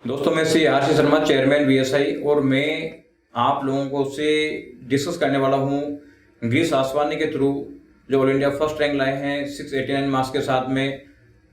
दोस्तों मैं Shri R C Sharma chairman BSI और मैं आप लोगों को से डिस्कस करने वाला हूँ गिरीश आसवानी के थ्रू जो ऑल इंडिया फर्स्ट रैंक लाए हैं 689 मार्क्स के साथ में।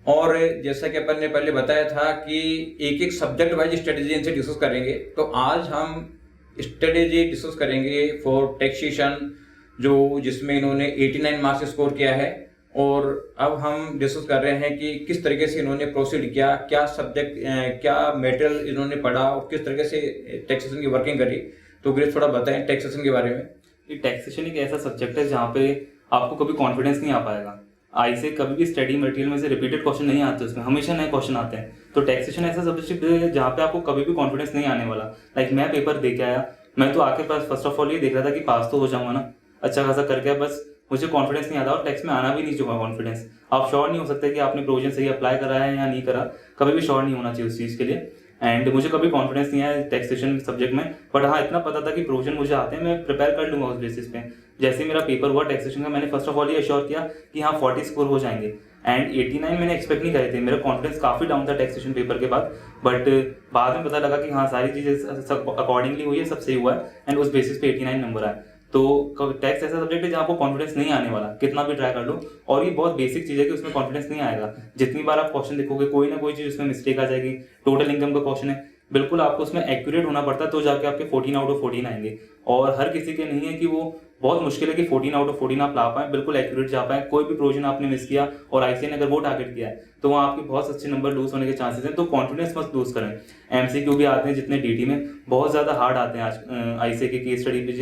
और जैसा कि अपन ने पहले बताया था कि एक एक सब्जेक्ट वाइज स्ट्रेटेजी इनसे डिस्कस करेंगे, तो आज हम स्ट्रेटेजी डिस्कस करेंगे फॉर टैक्सेशन जो जिसमें इन्होंने 89 मार्क्स स्कोर किया है। और अब हम डिस्कस कर रहे हैं कि किस तरीके से इन्होंने प्रोसीड किया, क्या सब्जेक्ट क्या मटेरियल इन्होंने पढ़ा और किस तरीके से टैक्सेशन की वर्किंग करी। तो गिरीश थोड़ा बताएं टैक्सेशन के बारे में। ये टैक्सेशन एक ऐसा सब्जेक्ट है जहाँ पे आपको कभी कॉन्फिडेंस नहीं आ पाएगा। आई से कभी भी स्टडी मटेरियल में से रिपीटेड क्वेश्चन नहीं आते, उसमें हमेशा नए क्वेश्चन आते हैं। तो टैक्सेशन ऐसा सब्जेक्ट है जहाँ पे आपको कभी भी कॉन्फिडेंस नहीं आने वाला। लाइक मैं पेपर दे के आया, मैं तो आके पास फर्स्ट ऑफ ऑल ये देख रहा था कि पास तो हो जाऊंगा ना, अच्छा खासा करके आया, बस मुझे कॉन्फिडेंस नहीं आता और टैक्स में आना भी नहीं चाहिए कॉन्फिडेंस। आप श्योर नहीं हो सकते कि आपने प्रोविजन सही अप्लाई करा है या नहीं करा, कभी भी श्योर नहीं होना चाहिए उस चीज़ के लिए। एंड मुझे कभी कॉन्फिडेंस नहीं आया टैक्सेशन सब्जेक्ट में, बट हाँ इतना पता था कि प्रोविजन मुझे आते हैं, मैं प्रिपेयर कर लूंगा उस बेसिस पे। जैसे ही मेरा पेपर हुआ टैक्सेशन का, मैंने फर्स्ट ऑफ ऑल ये अश्योर किया कि हाँ 40 स्कोर हो जाएंगे। एंड 89 मैंने एक्सपेक्ट नहीं करे थे, मेरा कॉन्फिडेंस काफ़ी डाउन था टैक्सेशन पेपर के बाद। बट बाद में पता लगा कि हाँ सारी चीज़ें सब अकॉर्डिंगली हुई है, सब सही हुआ है एंड उस बेसिस पे 89 नंबर आए। तो टैक्स ऐसा सब्जेक्ट है जहाँ आपको कॉन्फिडेंस नहीं आने वाला, कितना भी ट्राई कर लो। और ये बहुत बेसिक चीज़ है कि उसमें कॉन्फिडेंस नहीं आएगा। जितनी बार आप क्वेश्चन देखोगे कोई ना कोई चीज़ उसमें मिस्टेक आ जाएगी। टोटल इनकम का क्वेश्चन है, बिल्कुल आपको उसमें एक्यूरेट होना पड़ता है तो जाके आपके 14 आउट ऑफ 14 आएंगे। और हर किसी के नहीं है कि वो, बहुत मुश्किल है कि 14 आउट ऑफ 14 आप ला पाए, बिल्कुल एक्यूरेट जा पाए। कोई भी प्रोविजन आपने मिस किया और आईसीए ने अगर वो टारगेट किया है तो वहाँ आपके बहुत अच्छे नंबर लूज होने के चांसेस हैं। तो कॉन्फिडेंस मत लूज करें। एमसीक्यू भी आते हैं जितने डीटी में, बहुत ज़्यादा हार्ड आते हैं आज आईसीए के केस स्टडी पे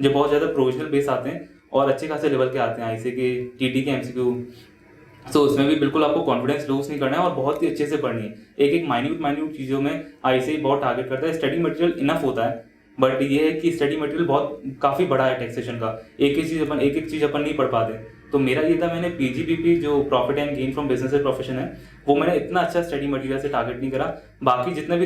जो बहुत ज़्यादा प्रोविजनल बेस आते हैं और अच्छे खासे लेवल के आते हैं आईसीए के टीटी के एमसीक्यू। तो उसमें भी बिल्कुल आपको कॉन्फिडेंस लूज नहीं करना है और बहुत ही अच्छे से पढ़नी है। एक एक माइन्यूट चीज़ों में आईसीए बहुत टारगेट करता है। स्टडी मटेरियल इनफ होता है, बट ये है कि स्टडी मटेरियल बहुत काफ़ी बड़ा है टैक्सेशन का। एक एक चीज़ अपन नहीं पढ़ पाते। तो मेरा ये था, मैंने पीजीबीपी जो profit and gain from business and profession है, वो मैंने इतना अच्छा स्टडी मटेरियल से टारगेट नहीं करा। बाकी जितने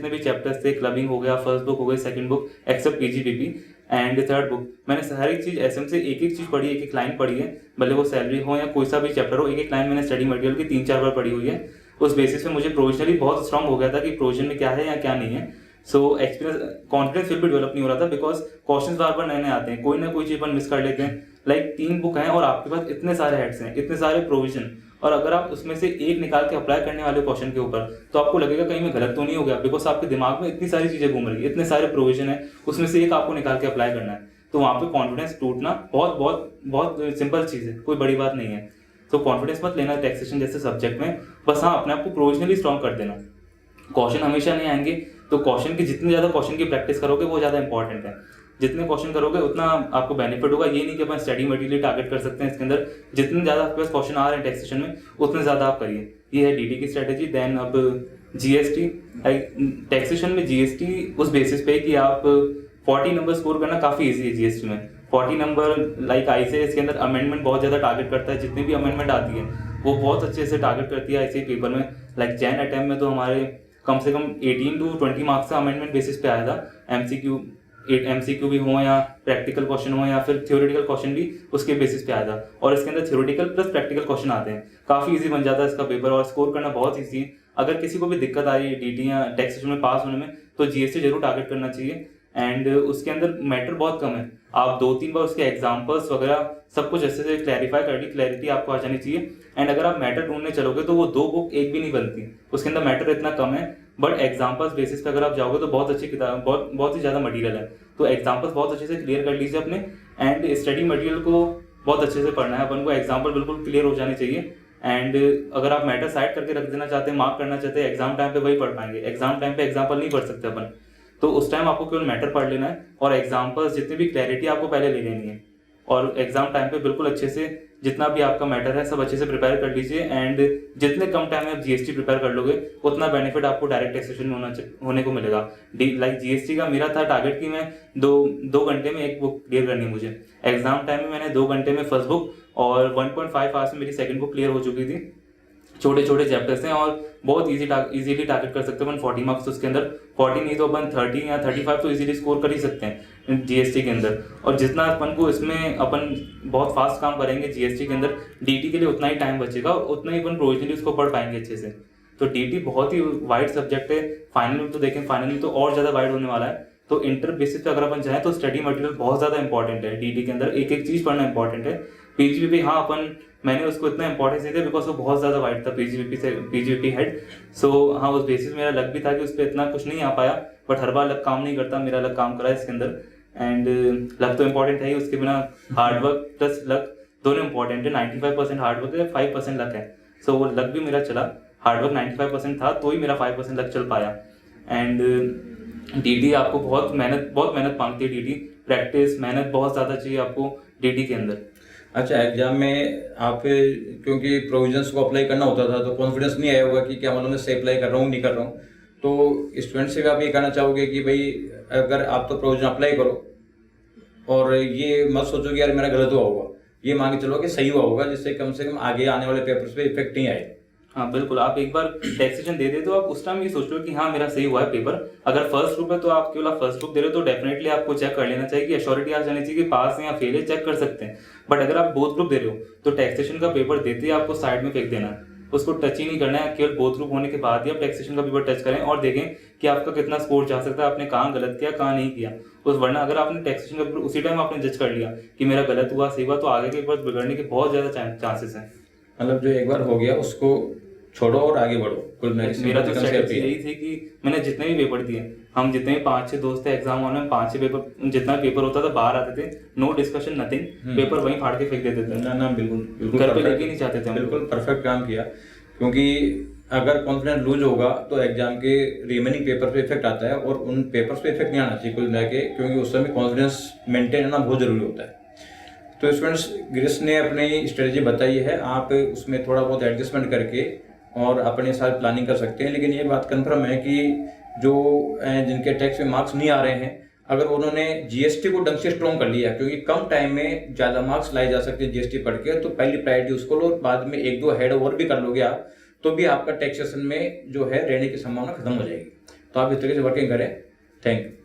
भी चैप्टर्स थे, क्लबिंग हो गया, फर्स्ट बुक हो गई, second book except PGBP and third book, मैंने हर एक चीज़ एसएम से एक चीज़ पढ़ी, एक लाइन पढ़ी है। भले वो सैलरी हो या कोई सा भी चैप्टर हो, एक लाइन मैंने स्टडी मटेरियल की 3-4 बार पढ़ी हुई है। उस बेसिस पे मुझे प्रोविजनली बहुत स्ट्रांग हो गया था कि प्रोविजन में क्या है या क्या नहीं है। सो एक्सपीरियंस, कॉन्फिडेंस फिर भी डेवलप नहीं हो रहा था बिकॉज क्वेश्चन बार बार नए नए आते हैं, कोई ना कोई चीज अपन मिस कर लेते हैं। लाइक 3 बुक हैं और आपके पास इतने सारे हेड्स हैं, इतने सारे प्रोविजन, और अगर आप उसमें से एक निकाल के अप्लाई करने वाले क्वेश्चन के ऊपर, तो आपको लगेगा कहीं मैं गलत तो नहीं हो गया, बिकॉज आपके दिमाग में इतनी सारी चीजें घूम रही है, इतने सारे प्रोविजन है, उसमें से एक आपको निकाल के अप्लाई करना है। तो वहाँ पे कॉन्फिडेंस टूटना बहुत बहुत बहुत सिंपल चीज़ है, कोई बड़ी बात नहीं है। तो कॉन्फिडेंस मत लेना टैक्सेशन जैसे सब्जेक्ट में, बस हाँ अपने आप को प्रोविजनली स्ट्रॉन्ग कर देना। क्वेश्चन हमेशा नहीं आएंगे, तो क्वेश्चन की जितनी ज़्यादा क्वेश्चन की प्रैक्टिस करोगे वो ज़्यादा इंपॉर्टेंट है। जितने क्वेश्चन करोगे उतना आपको बेनिफिट होगा। ये नहीं कि अपन स्टडी मटेरियल टारगेट कर सकते हैं इसके अंदर, जितने ज़्यादा आपके पास क्वेश्चन आ रहे हैं टैक्सेशन में उतने ज़्यादा आप करिए। ये है डीटी की स्ट्रेटेजी। देन अब जीएसटी, टैक्सेशन में जीएसटी उस बेसिस पे कि आप 40 नंबर स्कोर करना काफ़ी ईजी है जीएसटी में। 40 नंबर लाइक आईसीए इसके अंदर अमेंडमेंट बहुत ज़्यादा टारगेट करता है, जितनी भी अमेंडमेंट आती है वो बहुत अच्छे से टारगेट करती है आईसीए पेपर में। लाइक जैन अटेम्प्ट में तो हमारे कम से कम 18 to 20 मार्क्स का अमेंडमेंट बेसिस पे आया था। एमसीक्यू भी हो या प्रैक्टिकल क्वेश्चन हो या फिर थ्योरेटिकल क्वेश्चन भी उसके बेसिस पे आया था। और इसके अंदर थ्योरेटिकल प्लस प्रैक्टिकल क्वेश्चन आते हैं, काफ़ी इजी बन जाता है इसका पेपर और स्कोर करना बहुत ईजी है। अगर किसी को भी दिक्कत आ रही है डीटी या टैक्सेशन में पास होने में, तो जीएसटी जरूर टारगेट करना चाहिए। एंड उसके अंदर मैटर बहुत कम है, आप 2-3 बार उसके एग्जाम्पल्स वगैरह सब कुछ अच्छे से क्लैरिफाई कर ली, क्लैरिटी आपको आ जानी चाहिए। एंड अगर आप मैटर ढूंढने चलोगे तो वो 2 बुक एक भी नहीं बनती, उसके अंदर मैटर इतना कम है। बट एग्जाम्पल्स बेसिस पे अगर आप जाओगे तो बहुत अच्छी किताब, बहुत ही ज़्यादा मटेरियल है। तो एग्जाम्पल्स बहुत अच्छे से क्लियर कर लीजिए अपने, एंड स्टडी मटेरियल को बहुत अच्छे से पढ़ना है अपन को। एग्जाम्पल बिल्कुल क्लियर हो जाने चाहिए। एंड अगर आप मैटर साइड करके रख देना चाहते हैं, मार्क करना चाहते हैं, एग्जाम टाइम पे वही पढ़ पाएंगे। एग्जाम टाइम पे एग्जाम्पल नहीं पढ़ सकते अपन, तो उस टाइम आपको केवल मैटर पढ़ लेना है और एग्जाम्पल्स जितनी भी क्लैरिटी आपको पहले ले लेनी है। और एग्जाम टाइम पे बिल्कुल अच्छे से जितना भी आपका मैटर है सब अच्छे से प्रिपेयर कर लीजिए। एंड जितने कम टाइम में आप जीएसटी प्रिपेयर कर लोगे उतना बेनिफिट आपको डायरेक्ट टैक्सेशन में होने को मिलेगा। लाइक जीएसटी का मेरा था टारगेट कि मैं दो घंटे में एक बुक क्लियर करनी है मुझे। एग्जाम टाइम में मैंने 2 घंटे में फर्स्ट बुक और 1.5 आवर्स में मेरी सेकंड बुक क्लियर हो चुकी थी। छोटे छोटे चैप्टर्स हैं और बहुत इजीली टारगेट कर सकते हैं अपन 40 मार्क्स। उसके अंदर 40 नहीं तो अपन 30 या 35 तो इजीली स्कोर कर ही सकते हैं जीएसटी के अंदर। और जितना अपन को इसमें अपन बहुत फास्ट काम करेंगे जीएसटी के अंदर, डीटी के लिए उतना ही टाइम बचेगा और उतना ही अपन प्रोविजनली उसको पढ़ पाएंगे अच्छे से। तो डीटी बहुत ही वाइड सब्जेक्ट है। फाइनल में तो देखें, फाइनल में तो और ज़्यादा वाइड होने वाला है। तो इंटर बेसिस पे अगर अपन जाएँ तो स्टडी मटेरियल बहुत ज़्यादा इंपॉर्टेंट है। डीटी के अंदर एक एक चीज़ पढ़ना इंपॉर्टेंट है। पीजीबीपी हाँ, मैंने उसको इतना इंपॉर्टेंस नहीं दिया बिकॉज वो बहुत ज़्यादा वाइड था पीजीबीपी हेड। सो हाँ, उस बेसिस मेरा लक भी था कि उस पर इतना कुछ नहीं आ पाया, बट हर बार लक काम नहीं करता, मेरा लक काम करा इसके अंदर। एंड लक तो इंपॉर्टेंट है ही, उसके बिना हार्ड वर्क प्लस लक दोनों इंपॉर्टेंट है। 95% हार्ड वर्क है, 5% लक है। सो वो लक भी मेरा चला, हार्ड वर्क 95% था तो ही मेरा 5% लक चल पाया। एंड डीटी आपको बहुत मेहनत मांगती है। डीटी प्रैक्टिस, मेहनत बहुत ज़्यादा चाहिए आपको डीटी के अंदर। अच्छा, एग्जाम में आप क्योंकि प्रोविजंस को अप्लाई करना होता था तो कॉन्फिडेंस नहीं आया होगा कि क्या मतलब मैं सही अप्लाई कर रहा हूँ नहीं कर रहा हूँ, तो स्टूडेंट से भी आप ये कहना चाहोगे कि भाई अगर आप तो प्रोविजन अप्लाई करो और ये मत सोचो कि यार मेरा गलत हुआ होगा, ये मान के चलो कि सही हुआ होगा, जिससे कम से कम आगे आने वाले पेपर्स पे इफेक्ट नहीं आए। हाँ बिल्कुल, आप एक बार टैक्सेशन दे दे तो आप उस टाइम ये सोच लो कि हाँ मेरा सही हुआ है पेपर। अगर फर्स्ट ग्रुप है तो आप केवल फर्स्ट ग्रुप दे रहे हो तो डेफिनेटली आपको चेक कर लेना चाहिए कि एश्योरिटी आ जानी चाहिए कि पास है या फेल है, चेक कर सकते हैं। बट अगर आप बोथ ग्रुप दे रहे हो तो टैक्सेशन का पेपर देते ही आपको साइड में फेंक देना है, उसको टच ही नहीं करना है। केवल बोथ ग्रुप होने के बाद ही आप टैक्सेशन का पेपर टच करें और देखें कि आपका कितना स्कोर जा सकता है, आपने कहाँ गलत किया कहाँ नहीं किया। उस वरना अगर आपने टैक्सेशन का पेपर उसी टाइम आपने जज कर लिया कि मेरा गलत हुआ सही हुआ, तो आगे के पेपर बिगड़ने के बहुत ज़्यादा चांसेस हैं। मतलब जो एक बार हो गया उसको छोड़ो और आगे बढ़ो। कुल मेरा तो स्ट्रेटेजी यही थी कि मैंने जितने भी पेपर दिए, हम जितने भी 5-6 दोस्त थे एग्जाम हॉल में, 5-6 पेपर जितना पेपर होता था बाहर आते थे, नो डिस्कशन नथिंग, पेपर वहीं फाड़ के फेंक देते थे। ना बिल्कुल घर पे लेके नहीं चाहते थे। बिल्कुल परफेक्ट काम किया, क्योंकि अगर कॉन्फिडेंस लूज होगा तो एग्जाम के रिमेनिंग पेपर पे इफेक्ट आता है और उन पेपर्स पे इफेक्ट नहीं आना चाहिए कुल मिला के, क्योंकि उस समय कॉन्फिडेंस मेंटेन करना बहुत जरूरी होता है। तो स्टूडेंट्स, गिरीश ने अपनी स्ट्रेटजी बताई है, आप उसमें थोड़ा बहुत एडजस्टमेंट करके और अपने साथ प्लानिंग कर सकते हैं। लेकिन ये बात कंफर्म है कि जो जिनके टैक्स में मार्क्स नहीं आ रहे हैं, अगर उन्होंने जीएसटी को ढंग से स्ट्रॉन्ग कर लिया, क्योंकि कम टाइम में ज़्यादा मार्क्स लाए जा सकते हैं जीएसटी पढ़ के, तो पहली प्रायोरिटी उसको लो, बाद में 1-2 हेड ओवर भी कर लोगे आप, तो भी आपका टैक्सेशन में जो है रहने की संभावना खत्म हो जाएगी। तो आप इस तरीके से वर्किंग करें। Thank you.